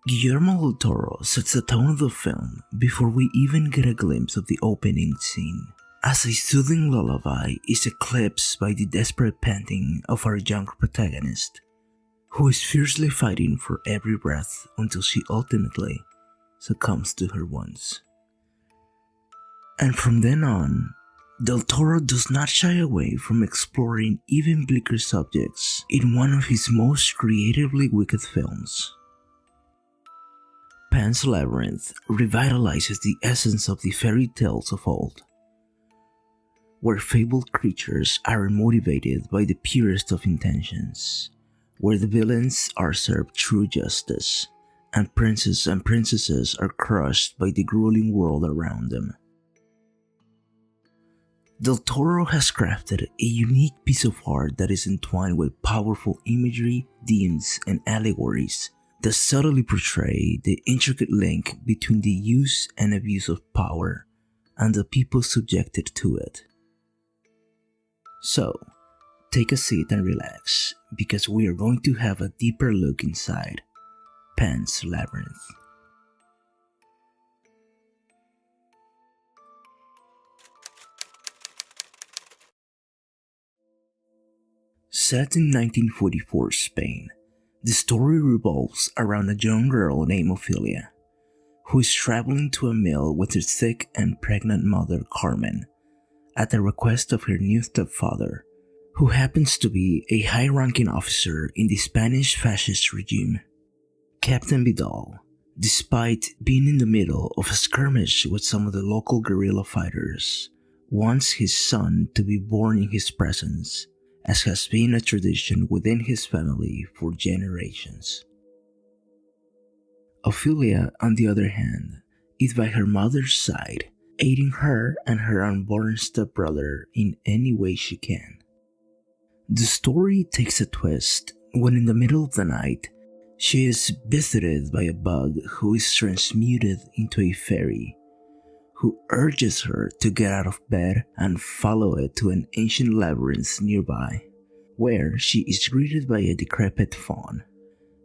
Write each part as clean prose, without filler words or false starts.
Guillermo del Toro sets the tone of the film before we even get a glimpse of the opening scene, as a soothing lullaby is eclipsed by the desperate panting of our young protagonist, who is fiercely fighting for every breath until she ultimately succumbs to her wounds. And from then on, Del Toro does not shy away from exploring even bleaker subjects in one of his most creatively wicked films. Pan's Labyrinth revitalizes the essence of the fairy tales of old, where fabled creatures are motivated by the purest of intentions, where the villains are served true justice, and princes and princesses are crushed by the grueling world around them. Del Toro has crafted a unique piece of art that is entwined with powerful imagery, themes, and allegories that subtly portray the intricate link between the use and abuse of power and the people subjected to it. So, take a seat and relax, because we are going to have a deeper look inside Pan's Labyrinth. Set in 1944 Spain, the story revolves around a young girl named Ofelia, who is traveling to a mill with her sick and pregnant mother Carmen, at the request of her new stepfather, who happens to be a high-ranking officer in the Spanish Fascist regime. Captain Vidal, despite being in the middle of a skirmish with some of the local guerrilla fighters, wants his son to be born in his presence, as has been a tradition within his family for generations. Ofelia, on the other hand, is by her mother's side, aiding her and her unborn stepbrother in any way she can. The story takes a twist when in the middle of the night, she is visited by a bug who is transmuted into a fairy, who urges her to get out of bed and follow it to an ancient labyrinth nearby, where she is greeted by a decrepit faun.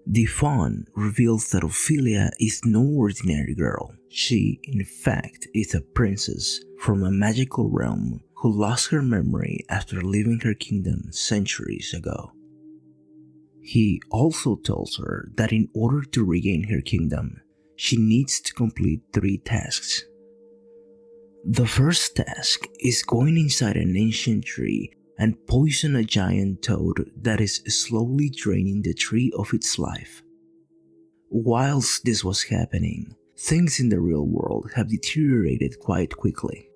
The faun reveals that Ofelia is no ordinary girl. She, in fact, is a princess from a magical realm who lost her memory after leaving her kingdom centuries ago. He also tells her that in order to regain her kingdom, she needs to complete 3 tasks. The first task is going inside an ancient tree and poison a giant toad that is slowly draining the tree of its life. Whilst this was happening, things in the real world have deteriorated quite quickly.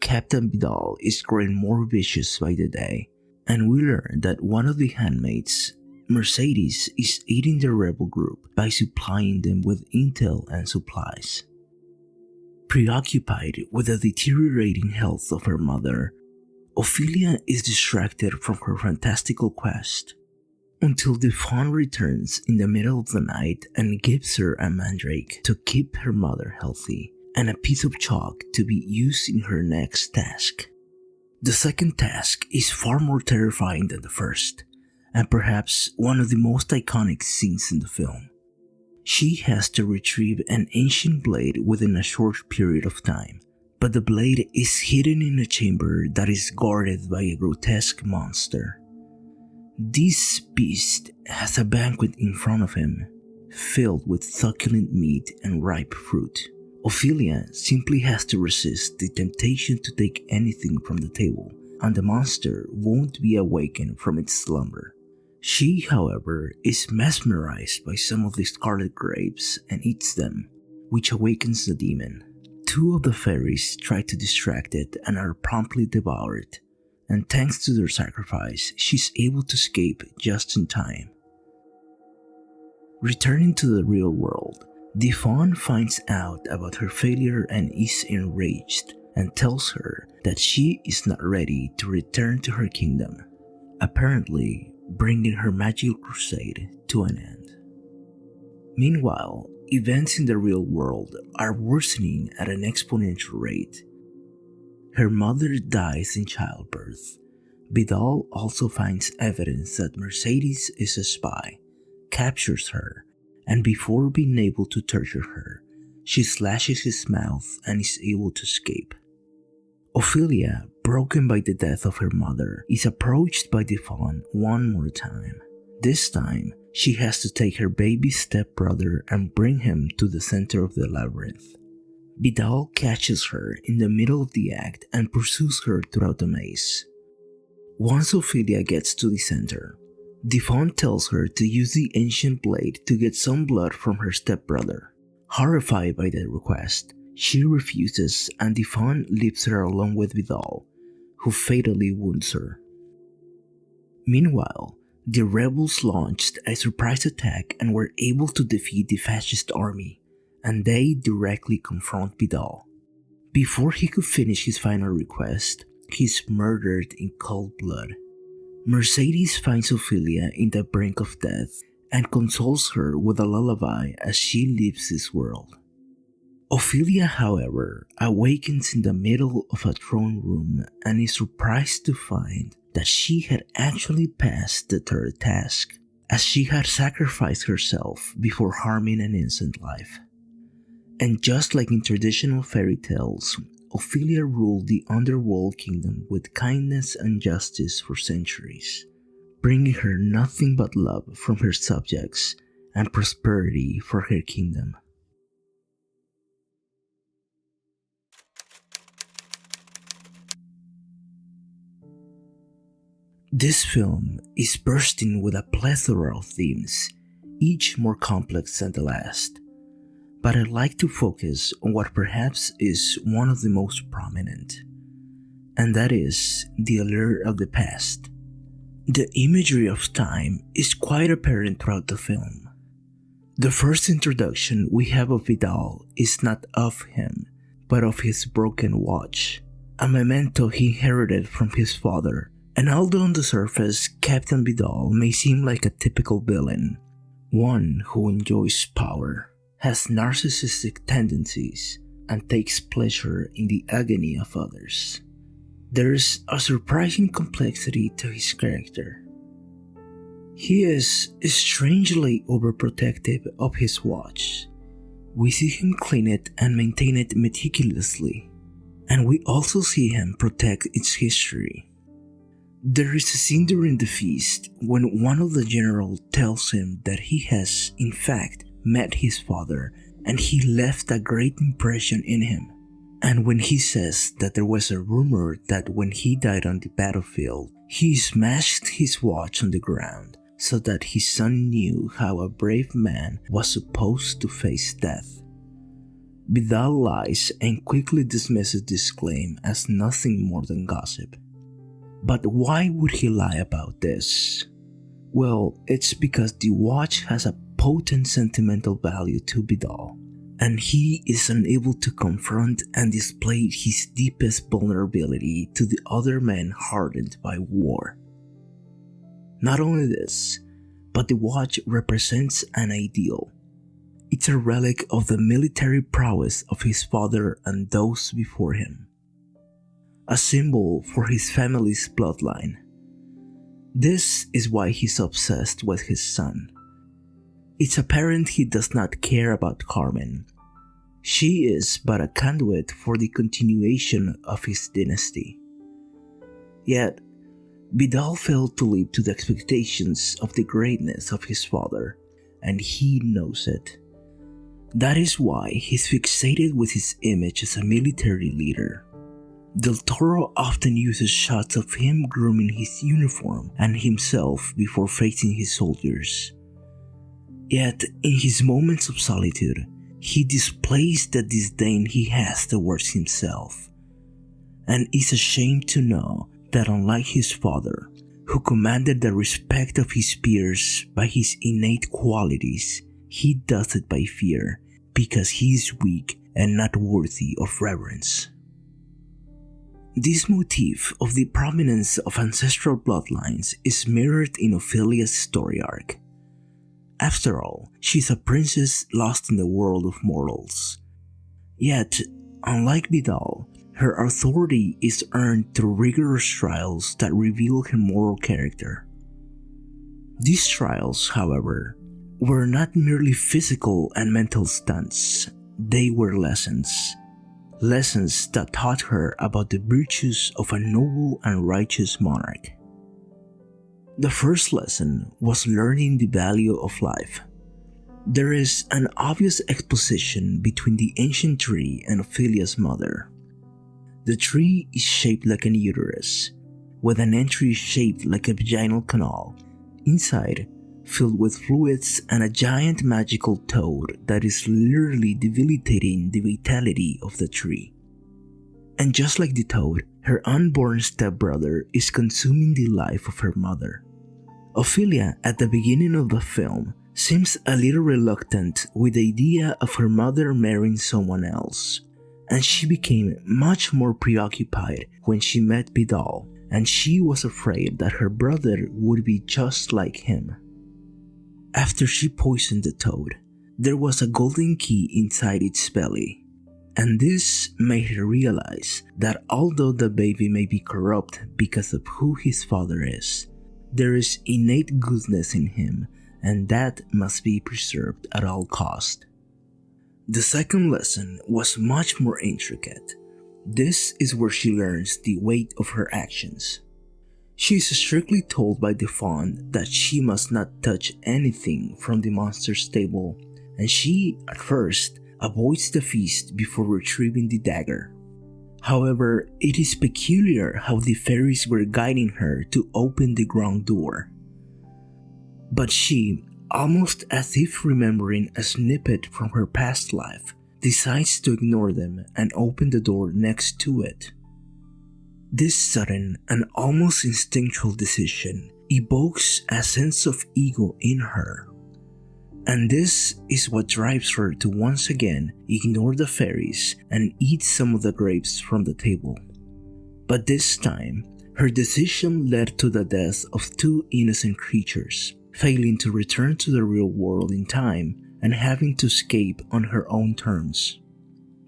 Captain Vidal is growing more vicious by the day, and we learn that one of the handmaids, Mercedes, is aiding the rebel group by supplying them with intel and supplies. Preoccupied with the deteriorating health of her mother, Ofelia is distracted from her fantastical quest until the faun returns in the middle of the night and gives her a mandrake to keep her mother healthy and a piece of chalk to be used in her next task. The second task is far more terrifying than the first, and perhaps one of the most iconic scenes in the film. She has to retrieve an ancient blade within a short period of time, but the blade is hidden in a chamber that is guarded by a grotesque monster. This beast has a banquet in front of him, filled with succulent meat and ripe fruit. Ofelia simply has to resist the temptation to take anything from the table, and the monster won't be awakened from its slumber. She, however, is mesmerized by some of the scarlet grapes and eats them, which awakens the demon. 2 of the fairies try to distract it and are promptly devoured, and thanks to their sacrifice, she's able to escape just in time. Returning to the real world, the faun finds out about her failure and is enraged, and tells her that she is not ready to return to her kingdom, apparently bringing her magical crusade to an end. Meanwhile, events in the real world are worsening at an exponential rate. Her mother dies in childbirth. Vidal also finds evidence that Mercedes is a spy, captures her, and before being able to torture her, she slashes his mouth and is able to escape. Ofelia, broken by the death of her mother, is approached by the faun one more time. This time, she has to take her baby stepbrother and bring him to the center of the labyrinth. Vidal catches her in the middle of the act and pursues her throughout the maze. Once Ofelia gets to the center, the faun tells her to use the ancient blade to get some blood from her stepbrother. Horrified by the request, she refuses and the faun leaves her alone with Vidal, who fatally wounds her. Meanwhile, the rebels launched a surprise attack and were able to defeat the fascist army, and they directly confront Vidal. Before he could finish his final request, he's murdered in cold blood. Mercedes finds Ofelia in the brink of death and consoles her with a lullaby as she leaves this world. Ofelia, however, awakens in the middle of a throne room and is surprised to find that she had actually passed the third task, as she had sacrificed herself before harming an innocent life. And just like in traditional fairy tales, Ofelia ruled the underworld kingdom with kindness and justice for centuries, bringing her nothing but love from her subjects and prosperity for her kingdom. This film is bursting with a plethora of themes, each more complex than the last. But I'd like to focus on what perhaps is one of the most prominent, and that is the allure of the past. The imagery of time is quite apparent throughout the film. The first introduction we have of Vidal is not of him, but of his broken watch, a memento he inherited from his father. And although on the surface Captain Vidal may seem like a typical villain, one who enjoys power, has narcissistic tendencies, and takes pleasure in the agony of others, there's a surprising complexity to his character. He is strangely overprotective of his watch. We see him clean it and maintain it meticulously, and we also see him protect its history. There is a scene during the feast when one of the generals tells him that he has, in fact, met his father and he left a great impression in him. And when he says that there was a rumor that when he died on the battlefield, he smashed his watch on the ground so that his son knew how a brave man was supposed to face death. Vidal lies and quickly dismisses this claim as nothing more than gossip. But why would he lie about this? Well, it's because the watch has a potent sentimental value to Vidal, and he is unable to confront and display his deepest vulnerability to the other men hardened by war. Not only this, but the watch represents an ideal. It's a relic of the military prowess of his father and those before him, a symbol for his family's bloodline. This is why he's obsessed with his son. It's apparent he does not care about Carmen. She is but a conduit for the continuation of his dynasty. Yet, Vidal failed to live to the expectations of the greatness of his father, and he knows it. That is why he's fixated with his image as a military leader. Del Toro often uses shots of him grooming his uniform and himself before facing his soldiers. Yet, in his moments of solitude, he displays the disdain he has towards himself, and is ashamed to know that unlike his father, who commanded the respect of his peers by his innate qualities, he does it by fear, because he is weak and not worthy of reverence. This motif of the prominence of ancestral bloodlines is mirrored in Ophelia's story arc. After all, she's a princess lost in the world of mortals. Yet, unlike Vidal, her authority is earned through rigorous trials that reveal her moral character. These trials, however, were not merely physical and mental stunts, they were lessons. Lessons that taught her about the virtues of a noble and righteous monarch. The first lesson was learning the value of life. There is an obvious exposition between the ancient tree and Ophelia's mother. The tree is shaped like an uterus, with an entry shaped like a vaginal canal, inside filled with fluids, and a giant magical toad that is literally debilitating the vitality of the tree. And just like the toad, her unborn stepbrother is consuming the life of her mother. Ofelia, at the beginning of the film, seems a little reluctant with the idea of her mother marrying someone else, and she became much more preoccupied when she met Vidal, and she was afraid that her brother would be just like him. After she poisoned the toad, there was a golden key inside its belly, and this made her realize that although the baby may be corrupt because of who his father is, there is innate goodness in him, and that must be preserved at all cost. The second lesson was much more intricate. This is where she learns the weight of her actions. She is strictly told by the faun that she must not touch anything from the monster's table, and she, at first, avoids the feast before retrieving the dagger. However, it is peculiar how the fairies were guiding her to open the ground door. But she, almost as if remembering a snippet from her past life, decides to ignore them and open the door next to it. This sudden and almost instinctual decision evokes a sense of ego in her, and this is what drives her to once again ignore the fairies and eat some of the grapes from the table. But this time, her decision led to the death of two innocent creatures, failing to return to the real world in time and having to escape on her own terms.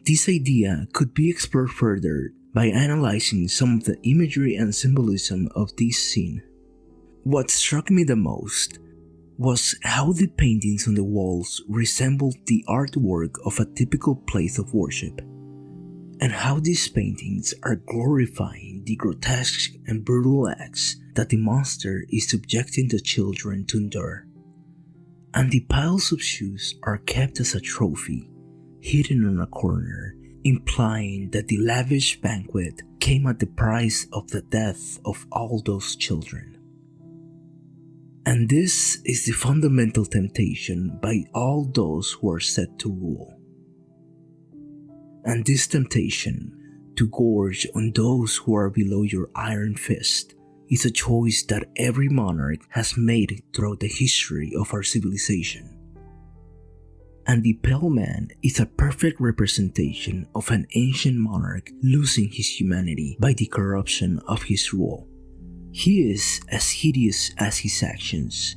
This idea could be explored further by analyzing some of the imagery and symbolism of this scene. What struck me the most was how the paintings on the walls resembled the artwork of a typical place of worship, and how these paintings are glorifying the grotesque and brutal acts that the monster is subjecting the children to endure. And the piles of shoes are kept as a trophy, hidden in a corner, implying that the lavish banquet came at the price of the death of all those children. And this is the fundamental temptation by all those who are set to rule. And this temptation to gorge on those who are below your iron fist is a choice that every monarch has made throughout the history of our civilization. And the pale man is a perfect representation of an ancient monarch losing his humanity by the corruption of his rule. He is as hideous as his actions.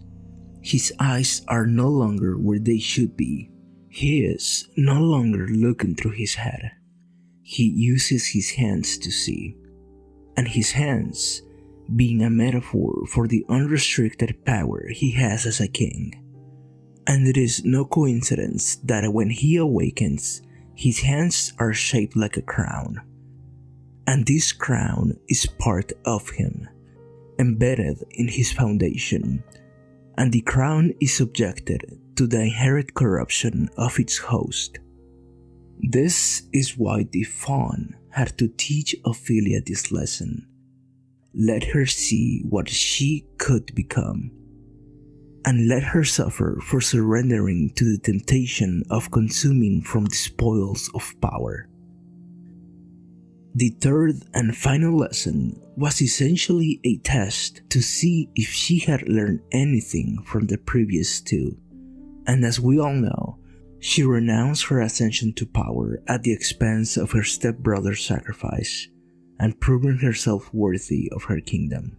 His eyes are no longer where they should be. He is no longer looking through his head. He uses his hands to see. And his hands being a metaphor for the unrestricted power he has as a king. And it is no coincidence that when he awakens, his hands are shaped like a crown. And this crown is part of him, embedded in his foundation, and the crown is subjected to the inherent corruption of its host. This is why the faun had to teach Ofelia this lesson. Let her see what she could become, and let her suffer for surrendering to the temptation of consuming from the spoils of power. The third and final lesson was essentially a test to see if she had learned anything from the previous two, and as we all know, she renounced her ascension to power at the expense of her stepbrother's sacrifice, and proving herself worthy of her kingdom.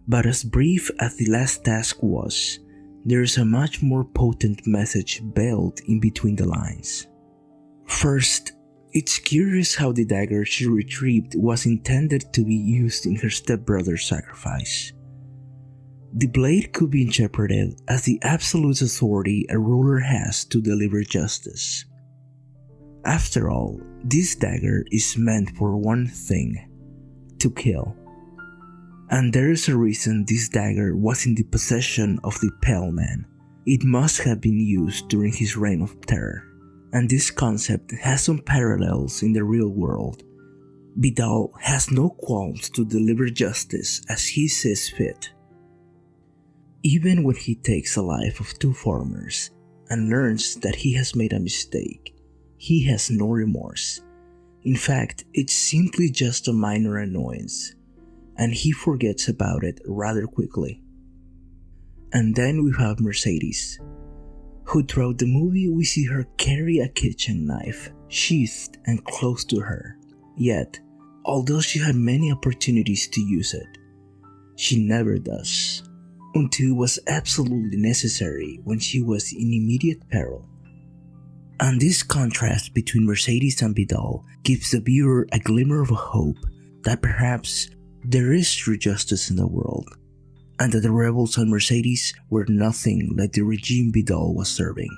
But as brief as the last task was, there is a much more potent message veiled in between the lines. First, it's curious how the dagger she retrieved was intended to be used in her stepbrother's sacrifice. The blade could be interpreted as the absolute authority a ruler has to deliver justice. After all, this dagger is meant for one thing: to kill. And there is a reason this dagger was in the possession of the Pale Man. It must have been used during his reign of terror, and this concept has some parallels in the real world. Vidal has no qualms to deliver justice as he sees fit. Even when he takes the life of two farmers and learns that he has made a mistake, he has no remorse. In fact, it's simply just a minor annoyance, and he forgets about it rather quickly. And then we have Mercedes, who throughout the movie we see her carry a kitchen knife, sheathed and close to her. Yet, although she had many opportunities to use it, she never does, until it was absolutely necessary when she was in immediate peril. And this contrast between Mercedes and Vidal gives the viewer a glimmer of hope that perhaps there is true justice in the world, and that the rebels and Mercedes were nothing like the regime Vidal was serving.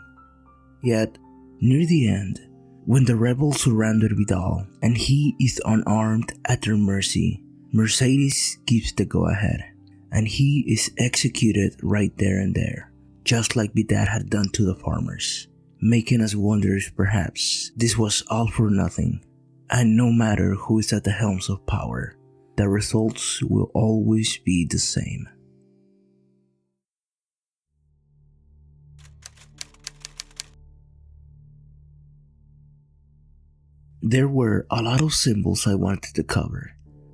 Yet, near the end, when the rebels surrounded Vidal and he is unarmed at their mercy, Mercedes gives the go-ahead, and he is executed right there and there, just like Vidal had done to the farmers, making us wonder if perhaps this was all for nothing, and no matter who is at the helms of power, the results will always be the same. There were a lot of symbols I wanted to cover,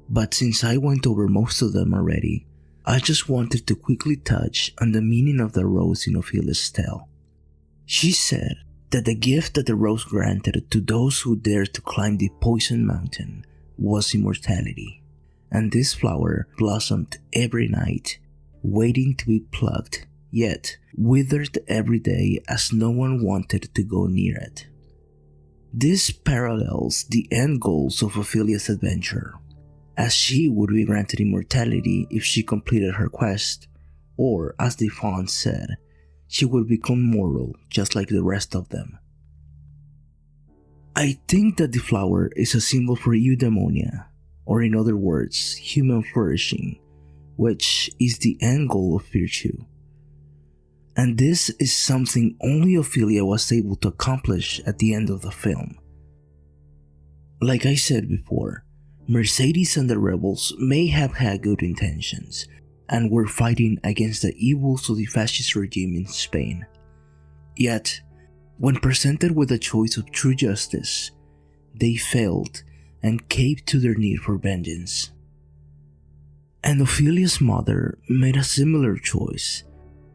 but since I went over most of them already, I just wanted to quickly touch on the meaning of the rose in Ophelia's tale. She said that the gift that the rose granted to those who dared to climb the poison mountain was immortality, and this flower blossomed every night, waiting to be plucked, yet withered every day as no one wanted to go near it. This parallels the end goals of Ophelia's adventure, as she would be granted immortality if she completed her quest, or as the faun said, she would become mortal just like the rest of them. I think that the flower is a symbol for eudaimonia, or in other words, human flourishing, which is the end goal of virtue. And this is something only Ofelia was able to accomplish at the end of the film. Like I said before, Mercedes and the rebels may have had good intentions and were fighting against the evils of the fascist regime in Spain. Yet, when presented with a choice of true justice, they failed and caved to their need for vengeance. And Ophelia's mother made a similar choice.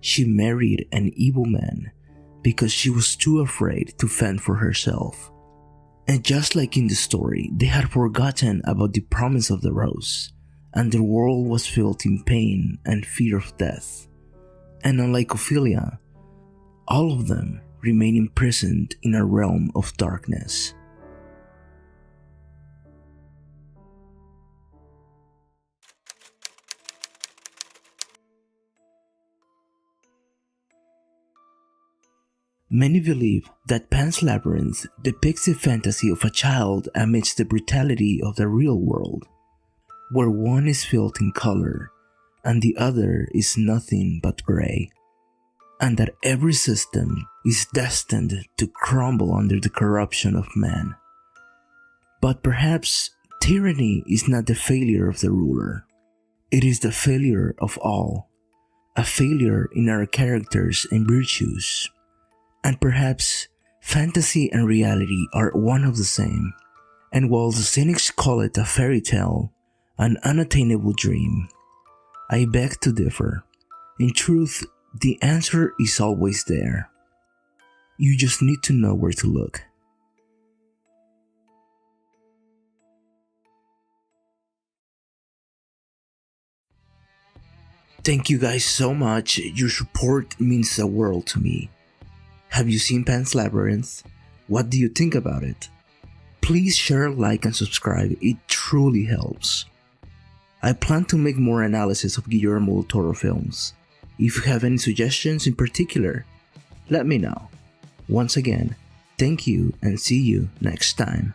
She married an evil man because she was too afraid to fend for herself. And just like in the story, they had forgotten about the promise of the rose, and their world was filled in pain and fear of death. And unlike Ofelia, all of them remain imprisoned in a realm of darkness. Many believe that Pan's Labyrinth depicts the fantasy of a child amidst the brutality of the real world, where one is filled in color and the other is nothing but gray, and that every system is destined to crumble under the corruption of man. But perhaps tyranny is not the failure of the ruler, it is the failure of all, a failure in our characters and virtues. And perhaps fantasy and reality are one of the same, and while the cynics call it a fairy tale, an unattainable dream, I beg to differ. In truth, the answer is always there. You just need to know where to look. Thank you guys so much. Your support means the world to me. Have you seen Pan's Labyrinth? What do you think about it? Please share, like, and subscribe, it truly helps. I plan to make more analysis of Guillermo del Toro films, If you have any suggestions in particular, let me know. Once again, thank you and see you next time.